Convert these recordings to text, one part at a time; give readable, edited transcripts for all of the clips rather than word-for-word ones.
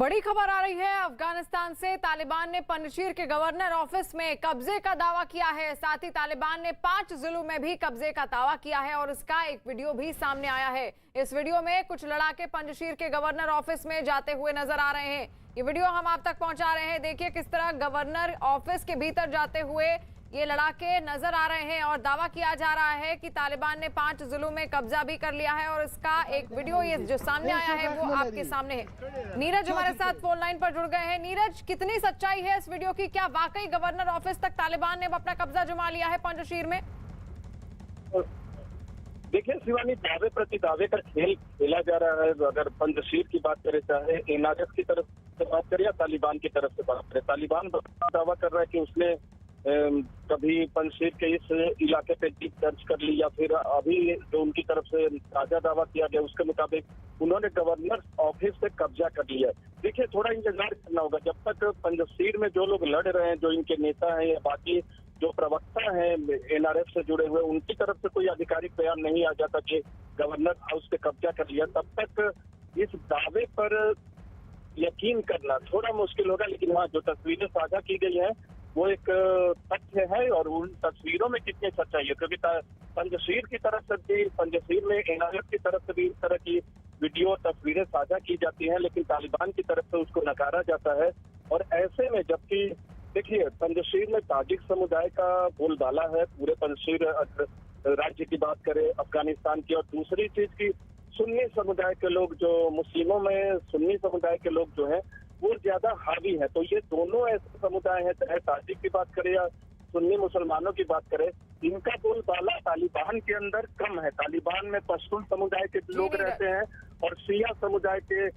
बड़ी खबर आ रही है अफगानिस्तान से। तालिबान ने पंजशीर के गवर्नर ऑफिस में कब्जे का दावा किया है। साथ ही तालिबान ने 5 जिलों में भी कब्जे का दावा किया है और इसका एक वीडियो भी सामने आया है। इस वीडियो में कुछ लड़ाके पंजशीर के गवर्नर ऑफिस में जाते हुए नजर आ रहे हैं। ये वीडियो हम आप तक पहुंचा रहे हैं। देखिए किस तरह गवर्नर ऑफिस के भीतर जाते हुए ये लड़ाके नजर आ रहे हैं और दावा किया जा रहा है कि तालिबान ने 5 जिलों में कब्जा भी कर लिया है और इसका एक वीडियो ये जो सामने आया है वो आपके सामने है। नीरज हमारे साथ फोन लाइन पर जुड़ गए हैं। नीरज, कितनी सच्चाई है इस वीडियो की? क्या वाकई गवर्नर ऑफिस तक तालिबान ने अपना कब्जा जमा लिया है पंजशीर में? देखिए शिवानी, दावे प्रति दावे का खेल खेला जा रहा है। अगर पंजशीर की बात करें, चाहे एनआरएफ की तरफ से बात करें या तालिबान की तरफ से बात करें, तालिबान दावा कर रहा है कि उसने कभी पंजशीर के इस इलाके पे जीत दर्ज कर ली, या फिर अभी जो उनकी तरफ से ताजा दावा किया गया उसके मुताबिक उन्होंने गवर्नर ऑफिस से कब्जा कर लिया। देखिए थोड़ा इंतजार करना होगा जब तक पंजशीर में जो लोग लड़ रहे हैं, जो इनके नेता हैं या बाकी जो प्रवक्ता हैं एनआरएफ से जुड़े हुए, उनकी तरफ से कोई आधिकारिक बयान नहीं आ जाता कि गवर्नर हाउस पे कब्जा कर लिया, तब तक इस दावे पर यकीन करना थोड़ा मुश्किल होगा। लेकिन हाँ, जो तस्वीरें साझा की गई हैं वो एक तथ्य है और उन तस्वीरों में कितनी सच्चाई है, क्योंकि पंजशीर की तरफ से भी, पंजशीर में एनआरएफ की तरफ से भी इस तरह की वीडियो तस्वीरें साझा की जाती हैं, लेकिन तालिबान की तरफ से उसको नकारा जाता है। और ऐसे में जबकि देखिए पंजशीर में ताजिक समुदाय का बोलबाला है, पूरे पंजशीर राज्य की बात करें अफगानिस्तान की, और दूसरी चीज की सुन्नी समुदाय के लोग, जो मुस्लिमों में सुन्नी समुदाय के लोग जो हैं वो ज्यादा हावी है। तो ये दोनों ऐसे समुदाय हैं, चाहे ताजिक की बात करें या सुन्नी मुसलमानों की बात करें, इनका बोलबाला तालिबान के अंदर कम है। तालिबान में पश्तून समुदाय के लोग रहते हैं और शिया समुदाय के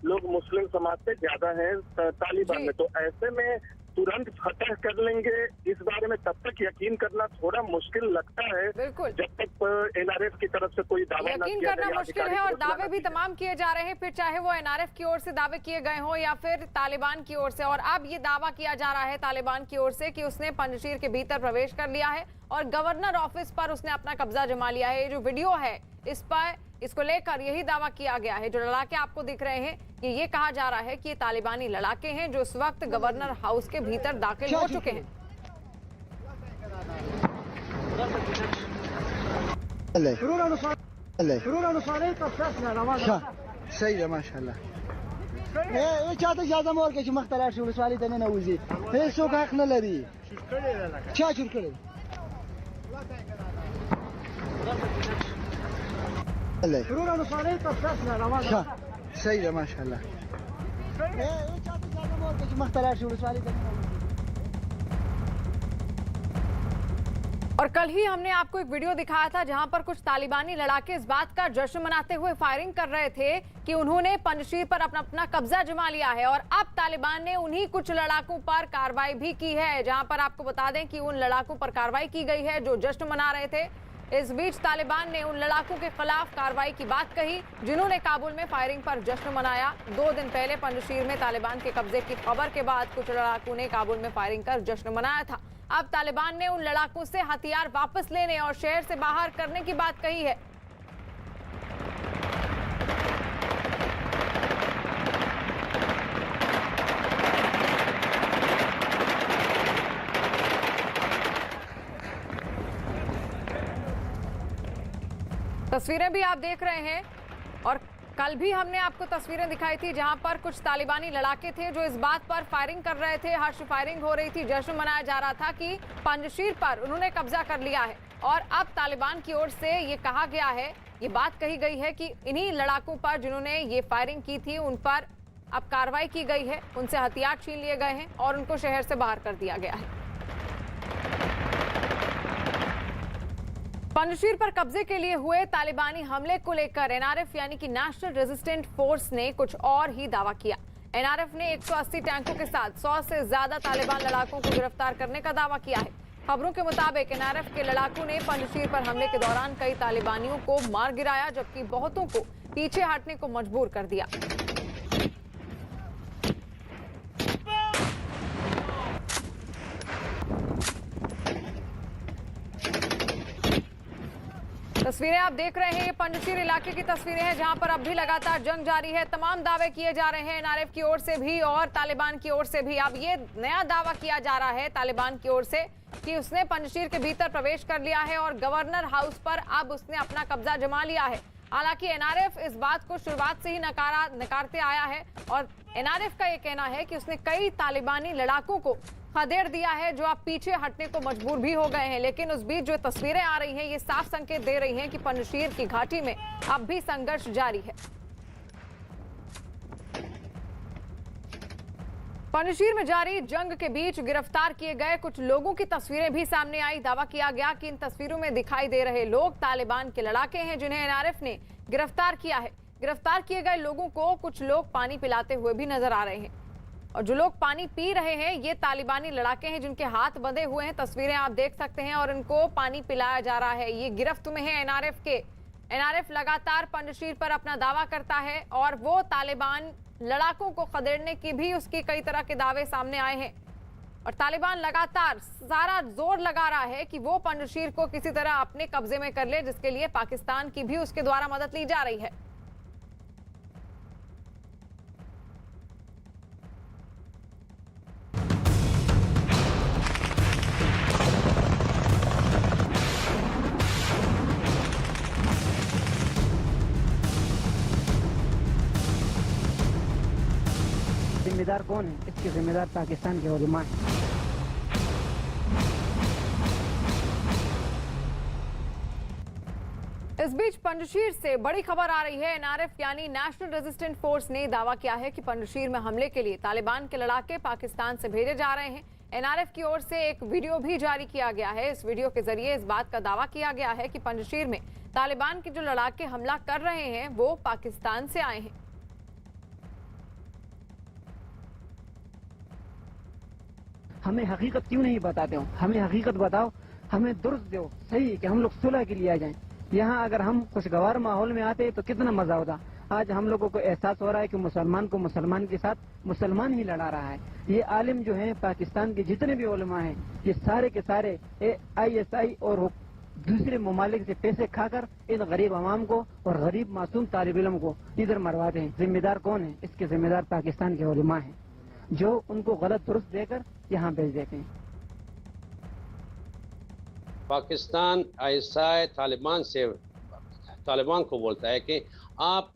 लोग मुस्लिम समाज से ज्यादा हैं तालिबान में। तो ऐसे में तुरंत फतह कर लेंगे इस बारे में तब तक यकीन करना थोड़ा मुश्किल लगता है, जब तक एनआरएफ की तरफ से कोई दावा न किया करना मुश्किल है। और दावे भी तमाम किए जा रहे हैं, फिर चाहे वो एनआरएफ की ओर से दावे किए गए हों या फिर तालिबान की ओर से। और अब ये दावा किया जा रहा है तालिबान की ओर से कि उसने पंजशीर के भीतर प्रवेश कर लिया है और गवर्नर ऑफिस पर उसने अपना कब्जा जमा लिया है। ये जो वीडियो है इस पर इसको लेकर यही दावा किया गया है। जो लड़ाके आपको दिख रहे हैं ये कहा जा रहा है कि ये तालिबानी लड़ाके हैं जो इस वक्त गवर्नर हाउस के भीतर दाखिल हो चुके हैं। सही है माशाल्लाह। ये चाहते ज्यादा मोर के मख्तलाफ शुरू वाली तने नवजी हे सो का हक न लरी क्या शुरू करे सही है माशाल्लाह। और कल ही हमने आपको एक वीडियो दिखाया था जहां पर कुछ तालिबानी लड़ाके इस बात का जश्न मनाते हुए फायरिंग कर रहे थे कि उन्होंने पंजशीर पर अपना कब्जा जमा लिया है। और अब तालिबान ने उन्हीं कुछ लड़ाकों पर कार्रवाई भी की है, जहां पर आपको बता दें कि उन लड़ाकों पर कार्रवाई की गई है जो जश्न मना रहे थे। इस बीच तालिबान ने उन लड़ाकों के खिलाफ कार्रवाई की बात कही जिन्होंने काबुल में फायरिंग पर जश्न मनाया। 2 दिन पहले पंजशीर में तालिबान के कब्जे की खबर के बाद कुछ लड़ाकों ने काबुल में फायरिंग कर जश्न मनाया था। अब तालिबान ने उन लड़ाकों से हथियार वापस लेने और शहर से बाहर करने की बात कही है। तस्वीरें भी आप देख रहे हैं और कल भी हमने आपको तस्वीरें दिखाई थी जहां पर कुछ तालिबानी लड़ाके थे जो इस बात पर फायरिंग कर रहे थे, हर्ष फायरिंग हो रही थी, जश्न मनाया जा रहा था कि पंजशीर पर उन्होंने कब्जा कर लिया है। और अब तालिबान की ओर से ये कहा गया है, ये बात कही गई है कि इन्हीं लड़ाकों पर जिन्होंने ये फायरिंग की थी उन पर अब कार्रवाई की गई है, उनसे हथियार छीन लिए गए हैं और उनको शहर से बाहर कर दिया गया है। पंजशीर पर कब्जे के लिए हुए तालिबानी हमले को लेकर एनआरएफ यानी कि नेशनल रेजिस्टेंट फोर्स ने कुछ और ही दावा किया। एनआरएफ ने 180 टैंकों के साथ 100 से ज्यादा तालिबान लड़ाकों को गिरफ्तार करने का दावा किया है। खबरों के मुताबिक एनआरएफ के लड़ाकों ने पंजशीर पर हमले के दौरान कई तालिबानियों को मार गिराया, जबकि बहुतों को पीछे हटने को मजबूर कर दिया। तस्वीरें आप देख रहे हैं, ये पंजशीर इलाके की तस्वीरें हैं जहां पर अब भी लगातार जंग जारी है। तमाम दावे किए जा रहे हैं एनआरएफ की ओर से भी और तालिबान की ओर से भी। अब ये नया दावा किया जा रहा है तालिबान की ओर से कि उसने पंजशीर के भीतर प्रवेश कर लिया है और गवर्नर हाउस पर अब उसने अपना कब्जा जमा लिया है। हालांकि एनआरएफ इस बात को शुरुआत से ही नकारते आया है और एनआरएफ का ये कहना है कि उसने कई तालिबानी लड़ाकों को खदेड़ दिया है जो अब पीछे हटने को मजबूर भी हो गए हैं। लेकिन उस बीच जो तस्वीरें आ रही हैं ये साफ संकेत दे रही हैं कि पंजशीर की घाटी में अब भी संघर्ष जारी है। पंजशीर में जारी जंग के बीच गिरफ्तार किए गए कुछ लोगों की तस्वीरें भी सामने आई। दावा किया गया कि इन तस्वीरों में दिखाई दे रहे लोग तालिबान के लड़ाके हैं जिन्हें एनआरएफ ने गिरफ्तार किया है। गिरफ्तार किए गए लोगों को कुछ लोग पानी पिलाते हुए भी नजर आ रहे हैं और जो लोग पानी पी रहे हैं ये तालिबानी लड़ाके हैं जिनके हाथ बंधे हुए हैं। तस्वीरें आप देख सकते हैं और इनको पानी पिलाया जा रहा है। ये गिरफ्त में है एनआरएफ के। एनआरएफ लगातार पंजशीर पर अपना दावा करता है और वो तालिबान लड़ाकों को खदेड़ने की भी उसकी कई तरह के दावे सामने आए हैं और तालिबान लगातार सारा जोर लगा रहा है कि वो पंजशीर को किसी तरह अपने कब्जे में कर ले, जिसके लिए पाकिस्तान की भी उसके द्वारा मदद ली जा रही है। जिम्मेदार कौन है? इसके जिम्मेदार पाकिस्तान के उलमा हैं। इस बीच पंजशीर से बड़ी खबर आ रही है। एनआरएफ यानी नेशनल रेजिस्टेंट फोर्स ने दावा किया है कि पंजशीर में हमले के लिए तालिबान के लड़ाके पाकिस्तान से भेजे जा रहे हैं। एनआरएफ की ओर से एक वीडियो भी जारी किया गया है। इस वीडियो के जरिए इस बात का दावा किया गया है कि पंजशीर में तालिबान के जो लड़ाके हमला कर रहे हैं वो पाकिस्तान से आए हैं। हमें हकीकत क्यों नहीं बताते हो? हमें हकीकत बताओ, हमें दुरुस्त दो, सही कि हम लोग सुलह के लिए आ जाएं। यहाँ अगर हम खुशगवार माहौल में आते तो कितना मजा होता। आज हम लोगों को एहसास हो रहा है कि मुसलमान को मुसलमान के साथ मुसलमान ही लड़ा रहा है। ये आलिम जो हैं पाकिस्तान के जितने भी उलमा हैं ये सारे के सारे ISI और दूसरे ममालिक से पैसे खाकर इन गरीब अवाम को और गरीब मासूम तालिब इल्म को इधर मरवाते हैं। जिम्मेदार कौन है? इसके जिम्मेदार पाकिस्तान के उलमा हैं जो उनको गलत दुरुस्त देकर यहाँ भेज देते हैं। पाकिस्तान ISI तालिबान को बोलता है कि आप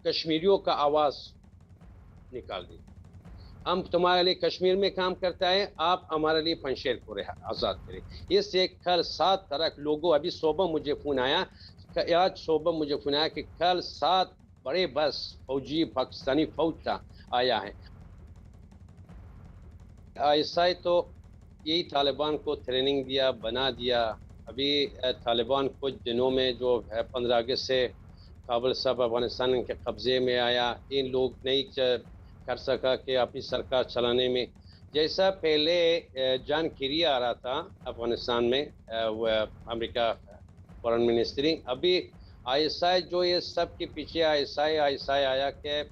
कश्मीरियों का आवाज़ निकाल दीजिए, हम तुम्हारे लिए कश्मीर में काम करता है, आप हमारे लिए पंजशीर को आज़ाद करें। इससे कल 7 तरह लोगों, अभी सुबह मुझे फ़ोन आया, आज सुबह मुझे फ़ोन आया कि कल 7 बड़े बस फौजी पाकिस्तानी फौज का आया है। ISI तो यही तालिबान को ट्रेनिंग दिया, बना दिया। अभी तालिबान कुछ दिनों में जो है 15 अगस्त से काबुल सब अफगानिस्तान के कब्ज़े में आया। इन लोग नहीं कर सका कि अपनी सरकार चलाने में, जैसा पहले जॉन केरी आ रहा था अफगानिस्तान में, अमेरिका फॉरेन मिनिस्ट्री, अभी ISI जो ये सब के पीछे ISI आया कि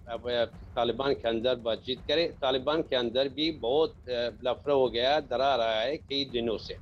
तालिबान के अंदर बातचीत करे। तालिबान के अंदर भी बहुत लफड़ा हो गया, डरा रहा है कई दिनों से।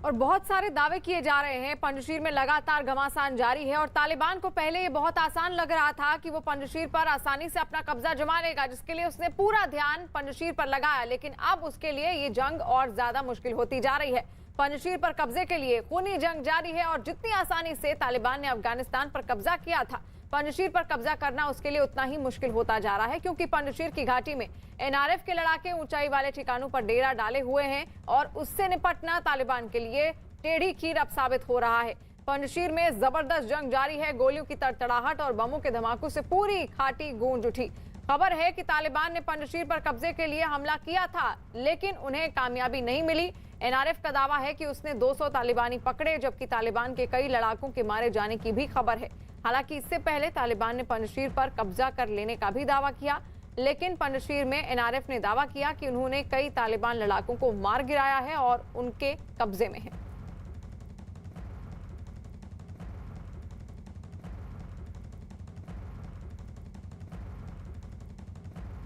और बहुत सारे दावे किए जा रहे हैं। पंजशीर में लगातार घमासान जारी है और तालिबान को पहले ये बहुत आसान लग रहा था कि वो पंजशीर पर आसानी से अपना कब्जा जमा लेगा, जिसके लिए उसने पूरा ध्यान पंजशीर पर लगाया। लेकिन अब उसके लिए ये जंग और ज्यादा मुश्किल होती जा रही है। पंजशीर पर कब्जे के लिए खूनी जंग जारी है और जितनी आसानी से तालिबान ने अफगानिस्तान पर कब्जा किया था, पंजशीर पर कब्जा करना उसके लिए उतना ही मुश्किल होता जा रहा है, क्योंकि पंजशीर की घाटी में एनआरएफ के लड़ाके ऊंचाई वाले ठिकानों पर डेरा डाले हुए हैं और उससे निपटना तालिबान के लिए टेढ़ी खीर अब साबित हो रहा है। पंजशीर में जबरदस्त जंग जारी है। गोलियों की तड़तड़ाहट और बमों के धमाकों से पूरी घाटी गूंज उठी। खबर है कि तालिबान ने पंजशीर पर कब्जे के लिए हमला किया था, लेकिन उन्हें कामयाबी नहीं मिली। एनआरएफ का दावा है कि उसने 200 तालिबानी पकड़े, जबकि तालिबान के कई लड़ाकों के मारे जाने की भी खबर है। हालांकि इससे पहले तालिबान ने पंजशीर पर कब्जा कर लेने का भी दावा किया, लेकिन पंजशीर में एनआरएफ ने दावा किया कि उन्होंने कई तालिबान लड़ाकों को मार गिराया है और उनके कब्जे में है।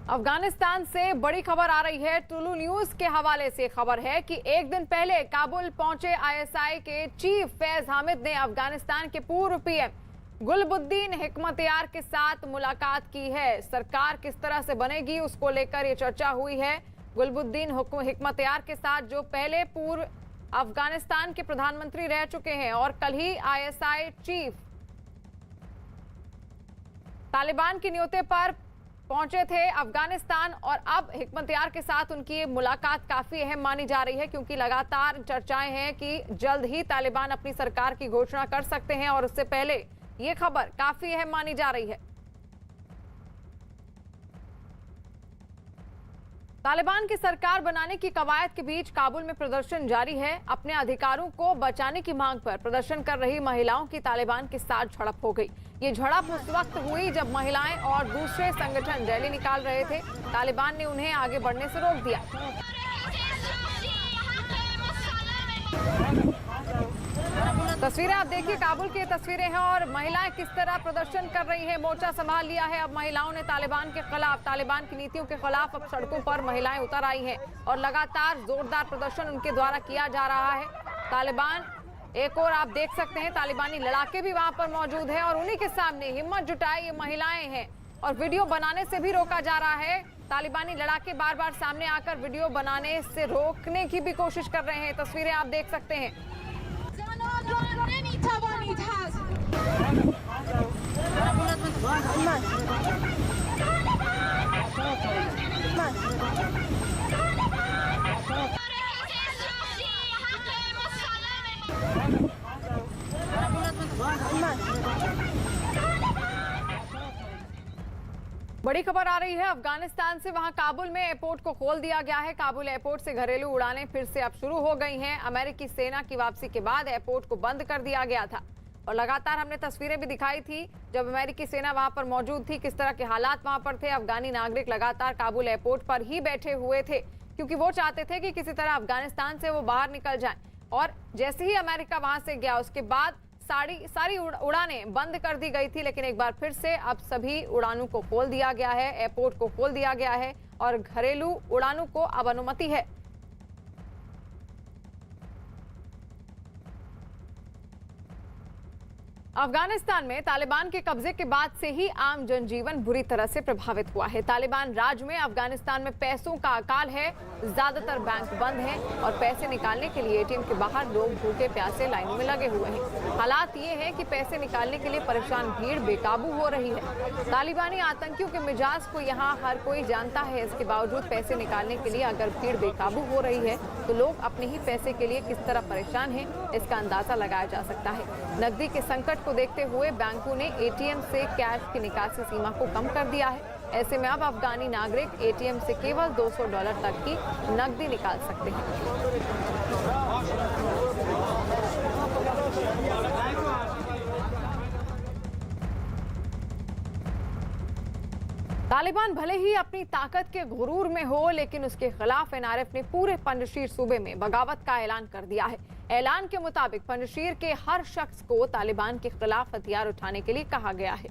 अफगानिस्तान से बड़ी खबर आ रही है। टुलू न्यूज के हवाले से खबर है कि एक दिन पहले काबुल पहुंचे आईएसआई के चीफ फैज हामिद ने अफगानिस्तान के पूर्व पीएम गुलबुद्दीन हिकमतयार के साथ मुलाकात की है। सरकार किस तरह से बनेगी उसको लेकर ये चर्चा हुई है। गुलबुद्दीन हिकमतयार के साथ जो पहले पूर्व अफगानिस्तान के प्रधानमंत्री रह चुके हैं और कल ही आईएसआई चीफ तालिबान की न्योते पर पहुंचे थे अफगानिस्तान, और अब हिकमतयार के साथ उनकी मुलाकात काफी अहम मानी जा रही है क्योंकि लगातार चर्चाएं हैं कि जल्द ही तालिबान अपनी सरकार की घोषणा कर सकते हैं और उससे पहले ये खबर काफी अहम मानी जा रही है। तालिबान की सरकार बनाने की कवायद के बीच काबुल में प्रदर्शन जारी है। अपने अधिकारों को बचाने की मांग पर प्रदर्शन कर रही महिलाओं की तालिबान के साथ झड़प हो गई। ये झड़प उस वक्त हुई जब महिलाएं और दूसरे संगठन रैली निकाल रहे थे। तालिबान ने उन्हें आगे बढ़ने से रोक दिया। तस्वीरें आप देखिए, काबुल की तस्वीरें हैं और महिलाएं किस तरह प्रदर्शन कर रही हैं। मोर्चा संभाल लिया है अब महिलाओं ने तालिबान के खिलाफ, तालिबान की नीतियों के खिलाफ अब सड़कों पर महिलाएं उतर आई हैं और लगातार जोरदार प्रदर्शन उनके द्वारा किया जा रहा है। तालिबान एक और आप देख सकते हैं तालिबानी लड़ाके भी वहां पर मौजूद है और उन्हीं के सामने हिम्मत जुटाई ये महिलाएं हैं और वीडियो बनाने से भी रोका जा रहा है। तालिबानी लड़ाके बार बार सामने आकर वीडियो बनाने से रोकने की भी कोशिश कर रहे हैं। तस्वीरें आप देख सकते हैं। बड़ी खबर आ रही है अफगानिस्तान से। वहां काबुल में एयरपोर्ट को खोल दिया गया है। काबुल एयरपोर्ट से घरेलू उड़ानें फिर से अब शुरू हो गई हैं। अमेरिकी सेना की वापसी के बाद एयरपोर्ट को बंद कर दिया गया था और लगातार हमने तस्वीरें भी दिखाई थी जब अमेरिकी सेना वहां पर मौजूद थी, किस तरह के हालात वहां पर थे। अफगानी नागरिक लगातार काबुल एयरपोर्ट पर ही बैठे हुए थे क्योंकि वो चाहते थे कि किसी तरह अफगानिस्तान से वो बाहर निकल जाएं। और जैसे ही अमेरिका वहां से गया उसके बाद सारी उड़ानें बंद कर दी गई थी, लेकिन एक बार फिर से अब सभी उड़ानों को खोल दिया गया है, एयरपोर्ट को खोल दिया गया है और घरेलू उड़ानों को अब अनुमति है। अफगानिस्तान में तालिबान के कब्जे के बाद से ही आम जनजीवन बुरी तरह से प्रभावित हुआ है। तालिबान राज में अफगानिस्तान में पैसों का अकाल है, ज्यादातर बैंक बंद हैं और पैसे निकालने के लिए एटीएम के बाहर लोग भूखे प्यासे लाइनों में लगे हुए हैं। हालात ये है कि पैसे निकालने के लिए परेशान भीड़ बेकाबू हो रही है। तालिबानी आतंकियों के मिजाज को यहाँ हर कोई जानता है। इसके बावजूद पैसे निकालने के लिए अगर भीड़ बेकाबू हो रही है तो लोग अपने ही पैसे के लिए किस तरह परेशान हैं, इसका अंदाजा लगाया जा सकता है। नकदी के संकट को देखते हुए बैंकों ने एटीएम से कैश की निकासी सीमा को कम कर दिया है। ऐसे में अब अफगानी नागरिक एटीएम से केवल $200 तक की नकदी निकाल सकते हैं। तालिबान भले ही अपनी ताकत के गुरूर में हो, लेकिन उसके खिलाफ एनआरएफ ने पूरे पंजशीर सूबे में बगावत का ऐलान कर दिया है। ऐलान के मुताबिक पंजशीर के हर शख्स को तालिबान के खिलाफ हथियार उठाने के लिए कहा गया है।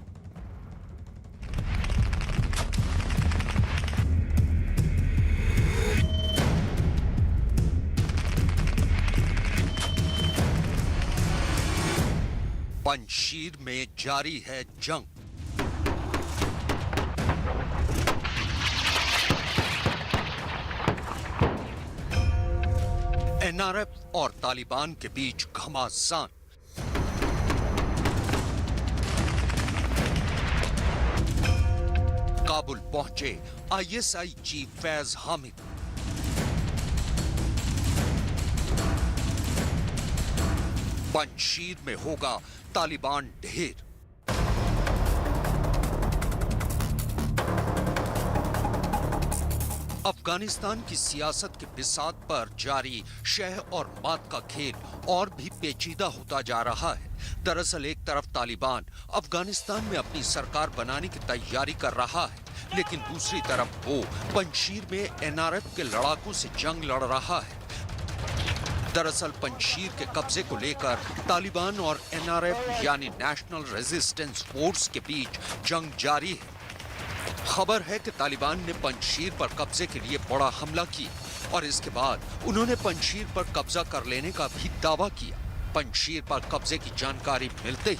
पंजशीर में जारी है जंग। एनआरएफ और तालिबान के बीच घमासान। काबुल पहुंचे आईएसआई चीफ फैज हामिद। पंजशीर में होगा तालिबान ढेर। अफगानिस्तान की सियासत के बिसात पर जारी शह और मात का खेल और भी पेचीदा होता जा रहा है। दरअसल एक तरफ तालिबान अफगानिस्तान में अपनी सरकार बनाने की तैयारी कर रहा है, लेकिन दूसरी तरफ वो पंजशीर में एनआरएफ के लड़ाकों से जंग लड़ रहा है। दरअसल पंजशीर के कब्जे को लेकर तालिबान और एनआरएफ यानी नेशनल रेजिस्टेंस फोर्स के बीच जंग जारी है। खबर है कि तालिबान ने पंजशीर पर कब्जे के लिए बड़ा हमला किया और इसके बाद उन्होंने पंजशीर पर कब्जा कर लेने का भी दावा किया। पंजशीर पर कब्जे की जानकारी मिलते ही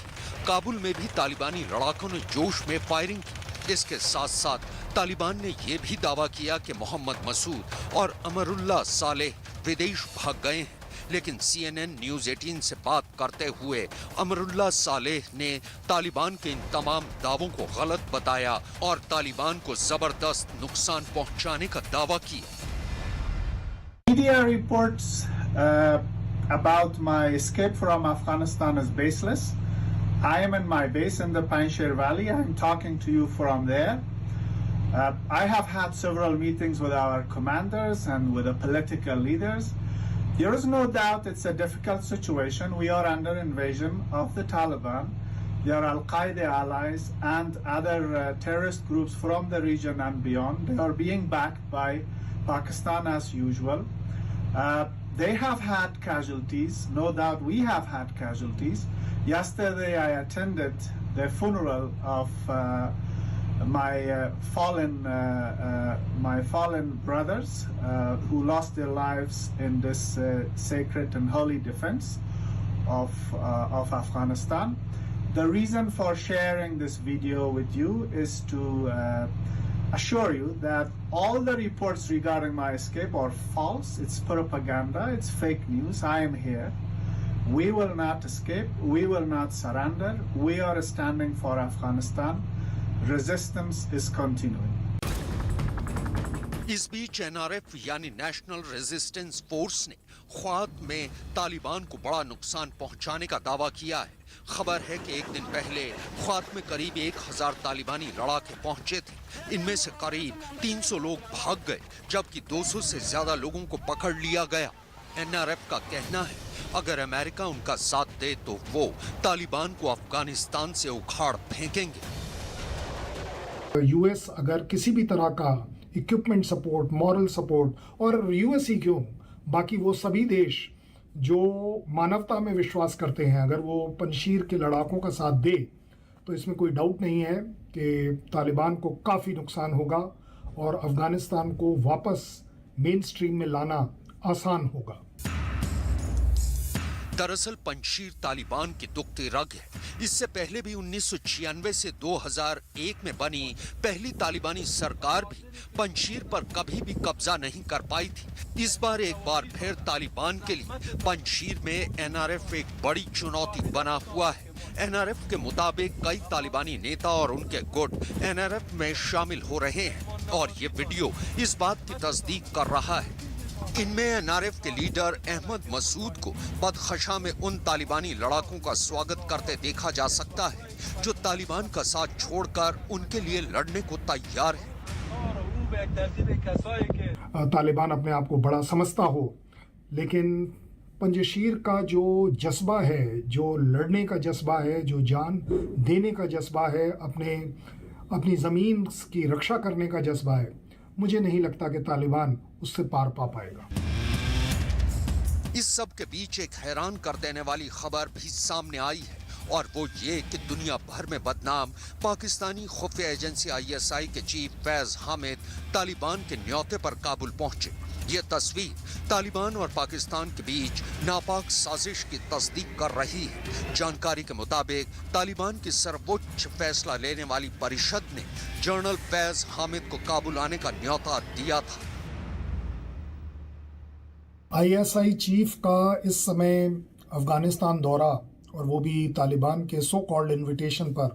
काबुल में भी तालिबानी लड़ाकों ने जोश में फायरिंग की। इसके साथ साथ तालिबान ने यह भी दावा किया कि मोहम्मद मसूद और अमरुल्लाह सालेह विदेश भाग गए हैं, लेकिन CNN न्यूज 18 से बात करते हुए अमरुल्लाह सालेह ने तालिबान के इन तमाम दावों को गलत बताया और तालिबान को जबरदस्त नुकसान पहुंचाने का दावा किया। Media reports about my escape from Afghanistan is baseless. I am in my base in the Panjshir Valley. I am talking to you from there. I have had several meetings with our commanders and with the political leaders. There is no doubt it's a difficult situation. We are under invasion of the Taliban. They are Al-Qaeda allies and other terrorist groups from the region and beyond. They are being backed by Pakistan as usual. They have had casualties. No doubt we have had casualties. Yesterday I attended the funeral of my fallen brothers who lost their lives in this sacred and holy defense of Afghanistan. The reason for sharing this video with you is to assure you that all the reports regarding my escape are false. It's propaganda, it's fake news. I am here. We will not escape. We will not surrender. We are standing for Afghanistan. Resistance is continuing. इस बीच NRF यानी national resistance force ने ख्वात में तालिबान को बड़ा नुकसान पहुंचाने का दावा किया है। खबर है कि एक दिन पहले ख्वात में करीब 1000 तालिबानी लड़ाके पहुंचे थे। इनमें से करीब 300 लोग भाग गए, जबकि 200 से ज्यादा लोगों को पकड़ लिया गया। NRF का कहना है अगर अमेरिका उनका साथ दे तो वो तालिबान को अफगानिस्तान से उखाड़ फेंकेंगे। यूएस अगर किसी भी तरह का इक्विपमेंट सपोर्ट, मॉरल सपोर्ट, और यूएस ही क्यों, बाकी वो सभी देश जो मानवता में विश्वास करते हैं, अगर वो पंजशीर के लड़ाकों का साथ दे तो इसमें कोई डाउट नहीं है कि तालिबान को काफ़ी नुकसान होगा और अफगानिस्तान को वापस मेन स्ट्रीम में लाना आसान होगा। दरअसल पंजशीर तालिबान की दुखती रग है। इससे पहले भी 1996 से 2001 में बनी पहली तालिबानी सरकार भी पंजशीर पर कभी भी कब्जा नहीं कर पाई थी। इस बार एक बार फिर तालिबान के लिए पंजशीर में NRF एक बड़ी चुनौती बना हुआ है। NRF के मुताबिक कई तालिबानी नेता और उनके गुट NRF में शामिल हो रहे हैं और ये वीडियो इस बात की तस्दीक कर रहा है। इनमें NRF के लीडर अहमद मसूद को बदखशा में उन तालिबानी लड़ाकों का स्वागत करते देखा जा सकता है जो तालिबान का साथ छोड़कर उनके लिए लड़ने को तैयार है। तालिबान अपने आप को बड़ा समझता हो, लेकिन पंजशीर का जो जज्बा है, जो लड़ने का जज्बा है, जो जान देने का जज्बा है, अपनी ज़मीन की रक्षा करने का जज्बा है, मुझे नहीं लगता कि तालिबान उससे पार पा पाएगा। इस सब के बीच एक हैरान कर देने वाली खबर भी सामने आई है और वो ये कि दुनिया भर में बदनाम पाकिस्तानी खुफिया एजेंसी ISI के चीफ फैज हामिद तालिबान के न्योते पर काबुल पहुंचे। ये तस्वीर तालिबान और पाकिस्तान के बीच नापाक साजिश की तस्दीक कर रही है। जानकारी के मुताबिक तालिबान की सर्वोच्च फैसला लेने वाली परिषद ने जनरल फैज हामिद को काबुल आने का न्योता दिया था। ISI चीफ का इस समय अफगानिस्तान दौरा और वो भी तालिबान के सो कॉल्ड इन्विटेशन पर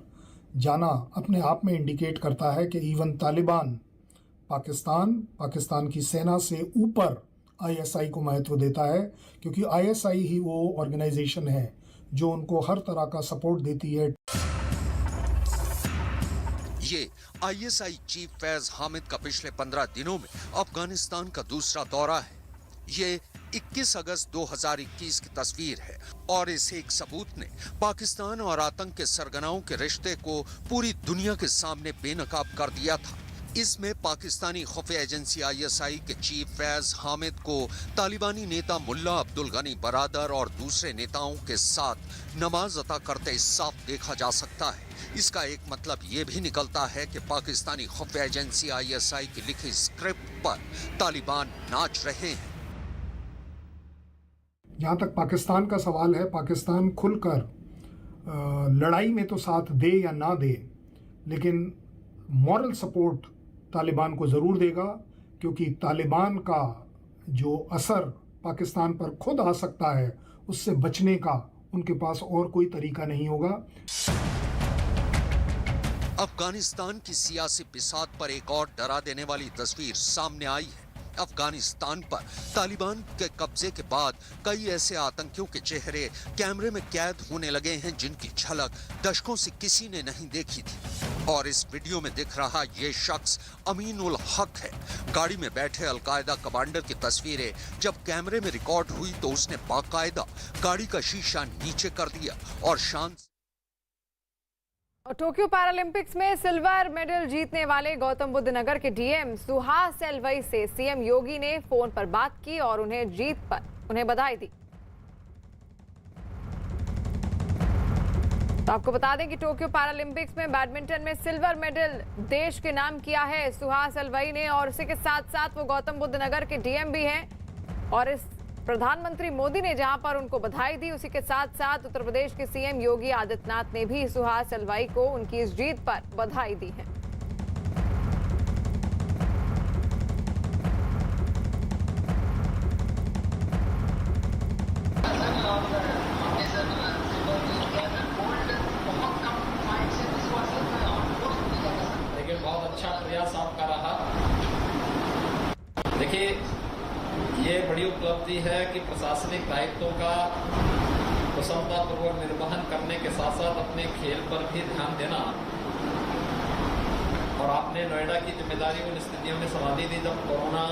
जाना अपने आप में इंडिकेट करता है कि इवन तालिबान पाकिस्तान की सेना से ऊपर ISI को महत्व देता है, क्योंकि ISI ही वो ऑर्गेनाइजेशन है जो उनको हर तरह का सपोर्ट देती है। ये ISI चीफ फैज हामिद का पिछले 15 दिनों में अफगानिस्तान का दूसरा दौरा है। ये 21 अगस्त 2021 की तस्वीर है और इस एक सबूत ने पाकिस्तान और आतंक के सरगनाओं के रिश्ते को पूरी दुनिया के सामने बेनकाब कर दिया था। इसमें पाकिस्तानी खुफिया एजेंसी ISI के चीफ फैज हामिद को तालिबानी नेता मुल्ला अब्दुल गनी बरादर और दूसरे नेताओं के साथ नमाज अता करते साफ देखा जा सकता है। इसका एक मतलब ये भी निकलता है कि पाकिस्तानी खुफिया एजेंसी ISI की लिखी स्क्रिप्ट पर तालिबान नाच रहे हैं। जहाँ तक पाकिस्तान का सवाल है, पाकिस्तान खुलकर लड़ाई में तो साथ दे या ना दे, लेकिन मॉरल सपोर्ट तालिबान को ज़रूर देगा, क्योंकि तालिबान का जो असर पाकिस्तान पर खुद आ सकता है, उससे बचने का उनके पास और कोई तरीका नहीं होगा। अफगानिस्तान की सियासी बिसात पर एक और डरा देने वाली तस्वीर सामने आई है। अफगानिस्तान पर तालिबान के कब्जे के बाद कई ऐसे आतंकियों के चेहरे कैमरे में कैद होने लगे हैं जिनकी झलक दशकों से किसी ने नहीं देखी थी। और इस वीडियो में दिख रहा ये शख्स अमीन उल हक है। गाड़ी में बैठे अलकायदा कमांडर की तस्वीरें जब कैमरे में रिकॉर्ड हुई तो उसने बाकायदा गाड़ी का शीशा नीचे कर दिया और शांत। टोक्यो पैरालंपिक्स में सिल्वर मेडल जीतने वाले गौतम बुद्ध नगर के डीएम सुहास सेल्वई से सीएम योगी ने फोन पर बात की और उन्हें जीत पर उन्हें बधाई दी। तो आपको बता दें कि टोक्यो पैरालंपिक्स में बैडमिंटन में सिल्वर मेडल देश के नाम किया है सुहास सेल्वई ने, और इसी के साथ साथ वो गौतम बुद्ध नगर के डीएम भी हैं। और इस प्रधानमंत्री मोदी ने जहां पर उनको बधाई दी, उसी के साथ साथ उत्तर प्रदेश के सीएम योगी आदित्यनाथ ने भी सुहास सेल्वई को उनकी इस जीत पर बधाई दी है। लेकिन बहुत अच्छा प्रयास आपका रहा। देखिए, ये बड़ी उपलब्धि है कि प्रशासनिक दायित्वों का कुशलतापूर्वक निर्वहन करने के साथ साथ अपने खेल पर भी ध्यान देना। और आपने नोएडा की जिम्मेदारी उन स्थितियों में संभाली थी जब कोरोना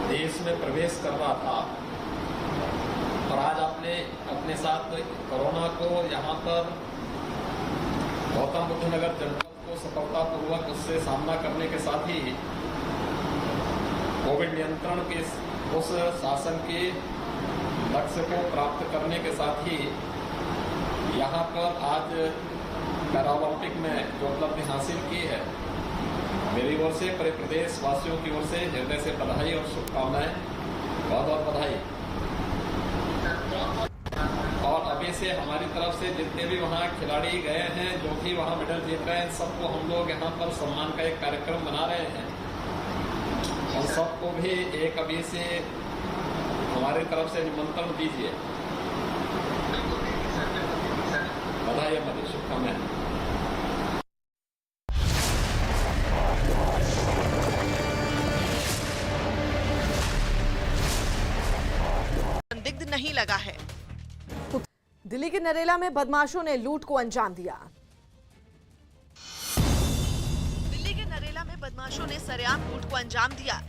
देश में प्रवेश कर रहा था, और आज आपने अपने साथ कोरोना को यहाँ पर गौतम बुद्ध नगर जनपद को सफलतापूर्वक उससे सामना करने के साथ ही कोविड नियंत्रण के उस शासन के लक्ष्य को प्राप्त करने के साथ ही यहाँ पर आज पैरालंपिक में जो उपलब्धि हासिल की है, मेरी ओर से पूरे प्रदेश वासियों की ओर से हृदय से बधाई और शुभकामनाएं। बहुत बहुत बधाई। और अभी से हमारी तरफ से जितने भी वहाँ खिलाड़ी गए हैं, जो भी वहाँ मेडल जीत रहे हैं, सबको हम लोग यहाँ पर सम्मान का एक कार्यक्रम बना रहे हैं। और सबको भी एक अभी से हमारी तरफ से निमंत्रण दीजिए। बधाई, हमारी शुभकामनाएं। संदिग्ध नहीं लगा है। दिल्ली के नरेला में बदमाशों ने लूट को अंजाम दिया। दिल्ली के नरेला में बदमाशों ने सरेआम लूट को अंजाम दिया।